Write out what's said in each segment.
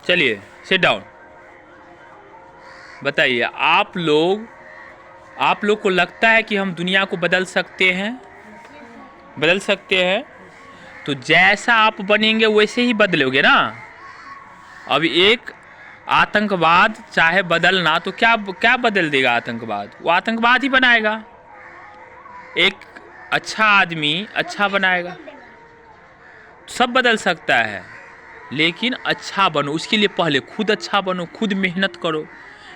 चलिए sit down. बताइए आप लोग को लगता है कि हम दुनिया को बदल सकते हैं? बदल सकते हैं? तो जैसा आप बनेंगे वैसे ही बदलोगे ना। अब एक आतंकवाद चाहे बदलना, तो क्या क्या बदल देगा आतंकवाद? वो आतंकवाद ही बनाएगा। एक अच्छा आदमी अच्छा बनाएगा। सब बदल सकता है, लेकिन अच्छा बनो। उसके लिए पहले खुद अच्छा बनो, खुद मेहनत करो।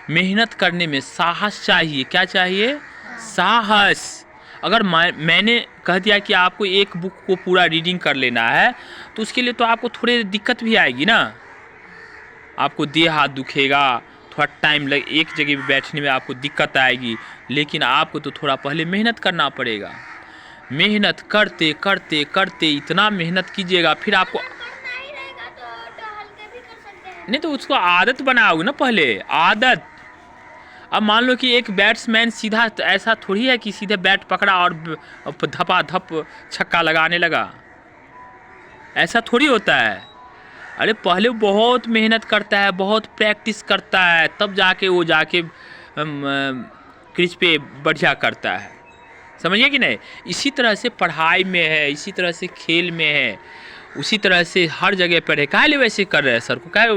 मेहनत करने में साहस चाहिए। क्या चाहिए? साहस। अगर मैंने कह दिया कि आपको एक बुक को पूरा रीडिंग कर लेना है, तो उसके लिए तो आपको थोड़ी दिक्कत भी आएगी ना। आपको देह हाथ दुखेगा, थोड़ा टाइम लग, एक जगह पे बैठने में आपको दिक्कत आएगी, लेकिन आपको तो थोड़ा पहले मेहनत करना पड़ेगा। मेहनत करते करते करते इतना मेहनत कीजिएगा, फिर आपको नहीं तो उसको आदत बनाओगे ना पहले, आदत। अब मान लो कि एक बैट्समैन सीधा, ऐसा थोड़ी है कि सीधे बैट पकड़ा और धपा धप छक्का लगाने लगा, ऐसा थोड़ी होता है। अरे पहले बहुत मेहनत करता है, बहुत प्रैक्टिस करता है, तब जाके वो जाके क्रिच पे बढ़िया करता है। समझिए कि नहीं? इसी तरह से पढ़ाई में है, इसी तरह से खेल में है, उसी तरह से हर जगह पर है। काहे वैसे कर रहे हैं सर को? काहे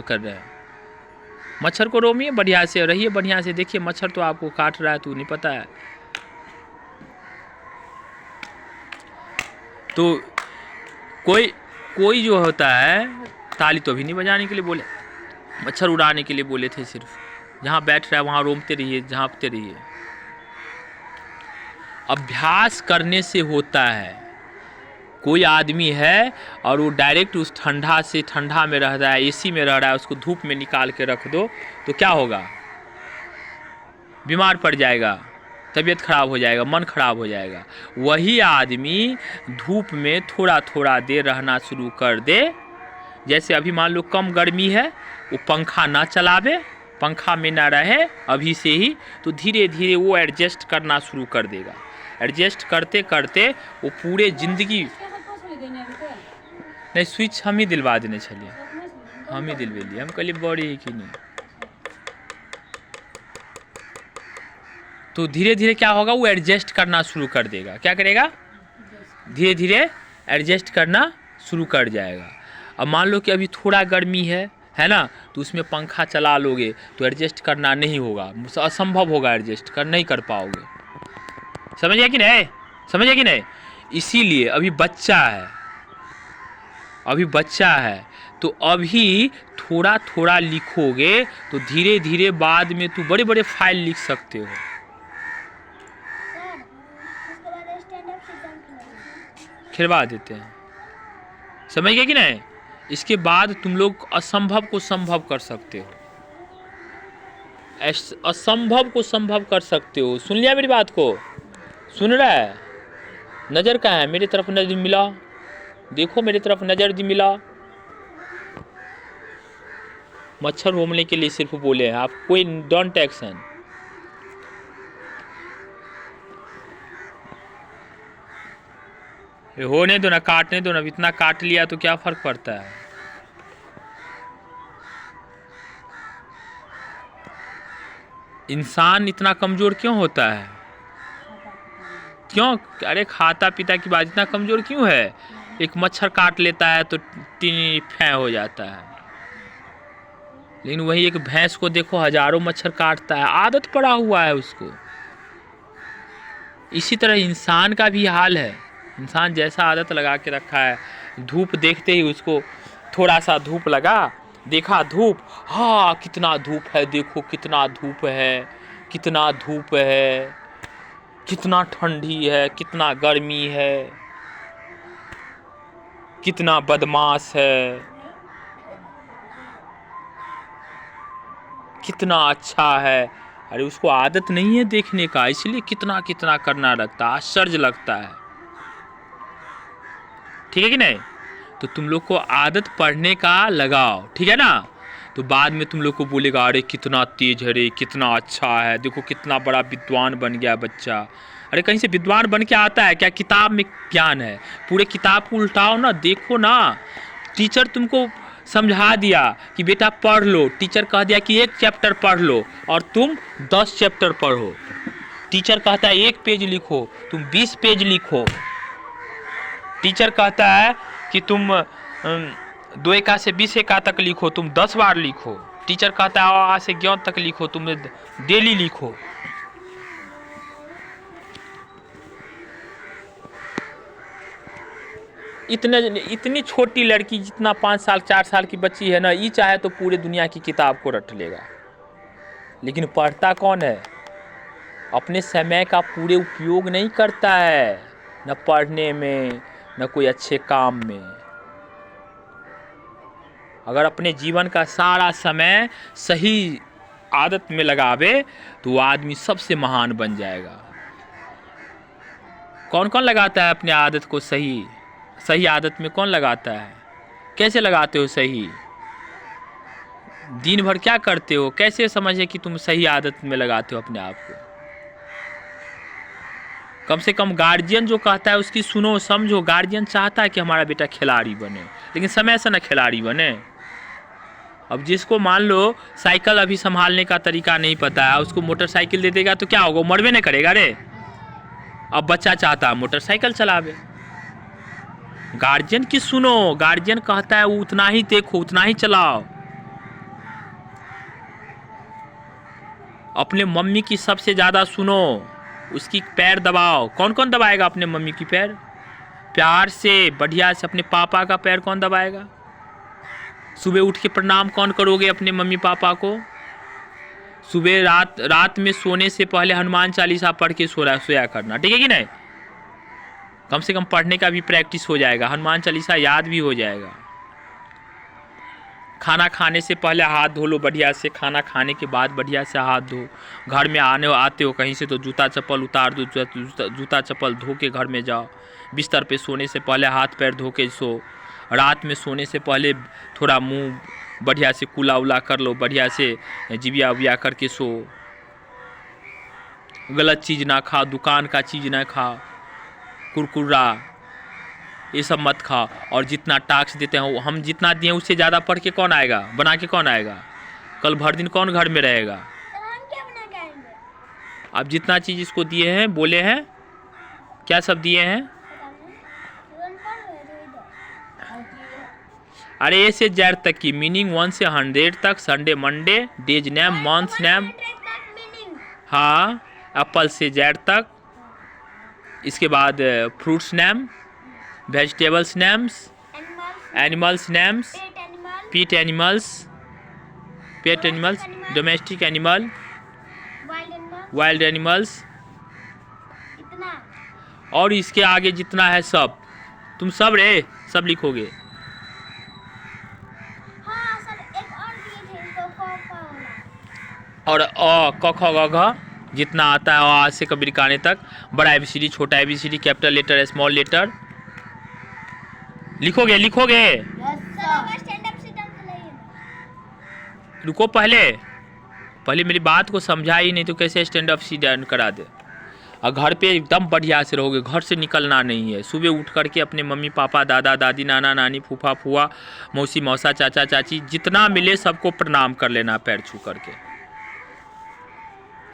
कर रहे हैं? मच्छर को रोमिए, बढ़िया से रहिए, बढ़िया से देखिए। मच्छर तो आपको काट रहा है, तो नहीं पता है। तो कोई जो होता है, ताली तो अभी नहीं बजाने के लिए बोले, मच्छर उड़ाने के लिए बोले थे सिर्फ। जहाँ बैठ रहा है वहाँ रोमते रहिए, झाँपते रहिए। अभ्यास करने से होता है। कोई आदमी है और वो डायरेक्ट उस ठंडा में रह रहा है, एसी में रह रहा है, उसको धूप में निकाल के रख दो तो क्या होगा? बीमार पड़ जाएगा, तबीयत खराब हो जाएगा, मन खराब हो जाएगा। वही आदमी धूप में थोड़ा थोड़ा देर रहना शुरू कर दे, जैसे अभी मान लो कम गर्मी है, वो पंखा ना चलावे, पंखा में ना रहे अभी से ही, तो धीरे धीरे वो एडजस्ट करना शुरू कर देगा। एडजस्ट करते करते वो पूरे जिंदगी नहीं, स्विच हम ही दिलवा देने चलिए, हम ही दिलवे लिए। हम कहलिए बड़ी है कि नहीं। तो धीरे धीरे क्या होगा? वो एडजस्ट करना शुरू कर देगा। क्या करेगा? धीरे धीरे एडजस्ट करना शुरू कर जाएगा। अब मान लो कि अभी थोड़ा गर्मी है ना, तो उसमें पंखा चला लोगे तो एडजस्ट करना नहीं होगा, असंभव होगा, एडजस्ट नहीं कर पाओगे। समझिए कि नहीं? समझिए कि नहीं? इसीलिए अभी बच्चा है, तो अभी थोड़ा थोड़ा लिखोगे तो धीरे धीरे बाद में तू बड़े बड़े फाइल लिख सकते हो। खिलवा देते हैं। समझ गए कि नहीं? इसके बाद तुम लोग असंभव को संभव कर सकते हो, असंभव को संभव कर सकते हो। सुन लिया मेरी बात को? सुन रहा है? नज़र कहाँ है? मेरी तरफ नजर मिला, देखो मेरी तरफ नजर मिला। मच्छर रोकने के लिए सिर्फ बोले हैं आप, कोई डोंट एक्शन। होने दो ना, काटने दो ना। इतना काट लिया तो क्या फर्क पड़ता है? इंसान इतना कमजोर क्यों होता है? क्यों? अरे खाता पीता की बात, इतना कमजोर क्यों है? एक मच्छर काट लेता है तो टीनी फै हो जाता है, लेकिन वही एक भैंस को देखो हजारों मच्छर काटता है, आदत पड़ा हुआ है उसको। इसी तरह इंसान का भी हाल है। इंसान जैसा आदत लगा के रखा है, धूप देखते ही उसको थोड़ा सा धूप लगा, देखा धूप, हाँ कितना धूप है, देखो कितना धूप है, कितना धूप है, कितना ठंडी है, कितना गर्मी है, कितना बदमाश है, कितना अच्छा है। अरे उसको आदत नहीं है देखने का, इसलिए कितना कितना करना लगता है, आश्चर्य लगता है। ठीक है कि नहीं? तो तुम लोग को आदत पढ़ने का लगाओ, ठीक है ना? तो बाद में तुम लोग को बोलेगा अरे कितना तेज है रे, कितना अच्छा है, देखो कितना बड़ा विद्वान बन गया बच्चा। अरे कहीं से विद्वान बन के आता है क्या? किताब में ज्ञान है, पूरे किताब को उल्टाओ ना, देखो ना। टीचर तुमको समझा दिया कि बेटा पढ़ लो, टीचर कह दिया कि 1 चैप्टर पढ़ लो और तुम 10 चैप्टर पढ़ो। टीचर कहता है 1 पेज लिखो, तुम 20 पेज लिखो। टीचर कहता है कि तुम 2 एका से 20 एका तक लिखो, तुम 10 बार लिखो। टीचर कहता है आ से ज्ञ तक लिखो, तुम डेली लिखो। इतनी छोटी लड़की जितना 5 साल 4 साल की बच्ची है ना, ये चाहे तो पूरे दुनिया की किताब को रट लेगा, लेकिन पढ़ता कौन है? अपने समय का पूरे उपयोग नहीं करता है, न पढ़ने में न कोई अच्छे काम में। अगर अपने जीवन का सारा समय सही आदत में लगावे तो वो आदमी सबसे महान बन जाएगा। कौन कौन लगाता है अपने आदत को सही आदत में? कौन लगाता है? कैसे लगाते हो सही? दिन भर क्या करते हो? कैसे समझे कि तुम सही आदत में लगाते हो अपने आप को? कम से कम गार्जियन जो कहता है उसकी सुनो, समझो। गार्जियन चाहता है कि हमारा बेटा खिलाड़ी बने, लेकिन समय से ना खिलाड़ी बने। अब जिसको मान लो साइकिल अभी संभालने का तरीका नहीं पता है, उसको मोटरसाइकिल दे देगा तो क्या होगा? मरवे नहीं करेगा रे। अब बच्चा चाहता है मोटरसाइकिल चलावे। गार्जियन की सुनो, गार्जियन कहता है वो उतना ही देखो, उतना ही चलाओ। अपने मम्मी की सबसे ज्यादा सुनो, उसकी पैर दबाओ। कौन कौन दबाएगा अपने मम्मी की पैर? प्यार से बढ़िया से अपने पापा का पैर कौन दबाएगा? सुबह उठ के प्रणाम कौन करोगे अपने मम्मी पापा को? सुबह रात में सोने से पहले हनुमान चालीसा पढ़ के सोया करना, ठीक है कि नहीं? कम से कम पढ़ने का भी प्रैक्टिस हो जाएगा, हनुमान चालीसा याद भी हो जाएगा। खाना खाने से पहले हाथ धो लो बढ़िया से, खाना खाने के बाद बढ़िया से हाथ धो। घर में आते हो कहीं से तो जूता चप्पल उतार दो, जूता चप्पल धो के घर में जाओ। बिस्तर पे सोने से पहले हाथ पैर धो के सो। रात में सोने से पहले थोड़ा मुंह बढ़िया से कुला उला कर लो, बढ़िया से जिबिया उबिया करके सो। गलत चीज़ ना खाओ, दुकान का चीज़ ना खाओ, कुरकुरा ये सब मत खाओ। और जितना टास्क देते हैं हम जितना दिए उससे ज़्यादा पढ़ के कौन आएगा? बना के कौन आएगा? कल भर दिन कौन घर में रहेगा? अब जितना चीज़ इसको दिए हैं, बोले हैं क्या सब दिए हैं? अरे ए से जेड तक की मीनिंग, 1 से 100 तक। Sunday Monday, days name, months name, हाँ एप्पल से जेड तक। इसके बाद fruits name, vegetables names, animals names, pet animals, domestic animal, wild animals, और इसके आगे जितना है सब तुम सब सब लिखोगे। और क ख ग घ जितना आता है आज से कबीर काने तक, बड़ा ABCD, छोटा ABCD, capital letter, small letter लिखोगे। रुको, पहले मेरी बात को समझा ही नहीं तो कैसे स्टैंड अप सीट करा दे। और घर पे एकदम बढ़िया से रहोगे, घर से निकलना नहीं है। सुबह उठ करके अपने मम्मी पापा, दादा दादी, नाना नानी, फूफा फुआ, मौसी मौसा, चाचा चाची, जितना मिले सबको प्रणाम कर लेना पैर छू करके।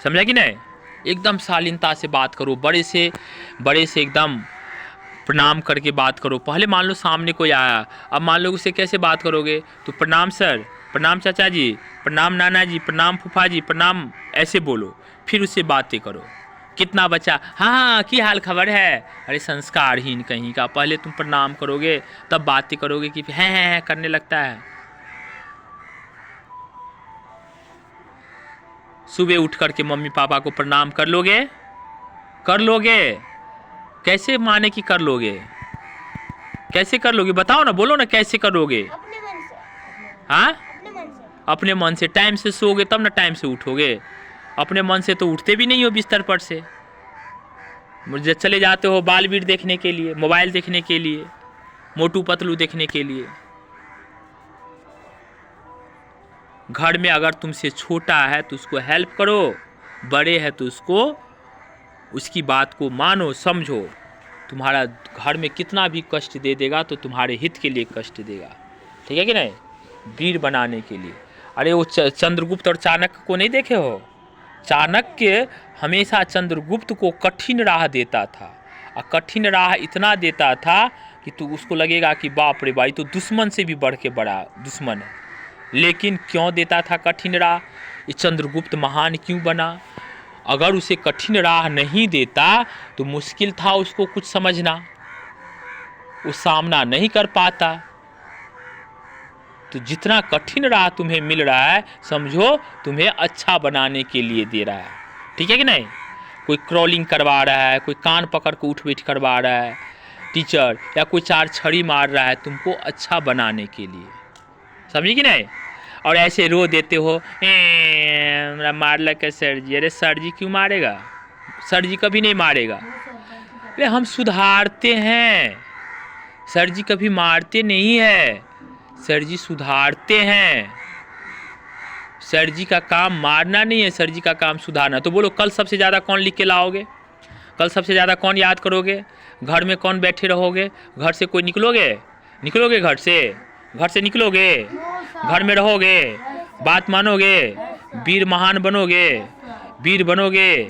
समझा कि नहीं? एकदम शालीनता से बात करो, बड़े से एकदम प्रणाम करके बात करो। पहले मान लो सामने कोई आया, अब मान लो उससे कैसे बात करोगे? तो प्रणाम सर, प्रणाम चाचा जी, प्रणाम नाना जी, प्रणाम फूफा जी, प्रणाम, ऐसे बोलो। फिर उससे बातें करो। कितना बच्चा हाँ की हाल खबर है? अरे संस्कारहीन कहीं का। पहले तुम प्रणाम करोगे तब बातें करोगे कि हैं करने लगता है। सुबह उठ करके मम्मी पापा को प्रणाम कर लोगे? कैसे माने कि कर लोगे? कैसे कर लोगे? बताओ ना, बोलो ना कैसे करोगे? अपने मन से। हाँ, अपने मन से। टाइम से सोओगे तब ना टाइम से उठोगे। अपने मन से तो उठते भी नहीं हो बिस्तर पर से। मुझे चले जाते हो बालवीर देखने के लिए, मोबाइल देखने के लिए, मोटू पतलू देखने के लिए। घर में अगर तुमसे छोटा है तो उसको हेल्प करो, बड़े है तो उसकी बात को मानो, समझो। तुम्हारा घर में कितना भी कष्ट दे देगा तो तुम्हारे हित के लिए कष्ट देगा, ठीक है कि नहीं? वीर बनाने के लिए। अरे वो चंद्रगुप्त और चाणक्य को नहीं देखे हो? चाणक्य हमेशा चंद्रगुप्त को कठिन राह देता था, और कठिन राह इतना देता था कि तू उसको लगेगा कि बाप रे भाई तो दुश्मन से भी बढ़ के बड़ा दुश्मन है। लेकिन क्यों देता था कठिन राह? ये चंद्रगुप्त महान क्यों बना? अगर उसे कठिन राह नहीं देता तो मुश्किल था उसको कुछ समझना, वो सामना नहीं कर पाता। तो जितना कठिन राह तुम्हें मिल रहा है समझो तुम्हें अच्छा बनाने के लिए दे रहा है, ठीक है कि नहीं? कोई क्रॉलिंग करवा रहा है, कोई कान पकड़ के उठ बैठ करवा रहा है टीचर, या कोई चार छड़ी मार रहा है तुमको अच्छा बनाने के लिए, समझी कि नहीं? और ऐसे रो देते हो, मेरा मार लग सर जी। अरे सर जी क्यों मारेगा? सर जी कभी नहीं मारेगा। अरे हम सुधारते हैं, सर जी कभी मारते नहीं है, सर जी सुधारते हैं। सर जी का काम मारना नहीं है, सर जी का काम सुधारना। तो बोलो कल सबसे ज़्यादा कौन लिख के लाओगे? कल सबसे ज़्यादा कौन याद करोगे? घर में कौन बैठे रहोगे? घर से कोई निकलोगे? निकलोगे घर से? घर से निकलोगे? घर में रहोगे? बात मानोगे? वीर महान बनोगे? वीर बनोगे?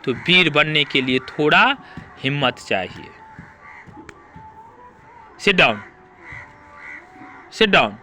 तो वीर बनने के लिए थोड़ा हिम्मत चाहिए। Sit down, sit down.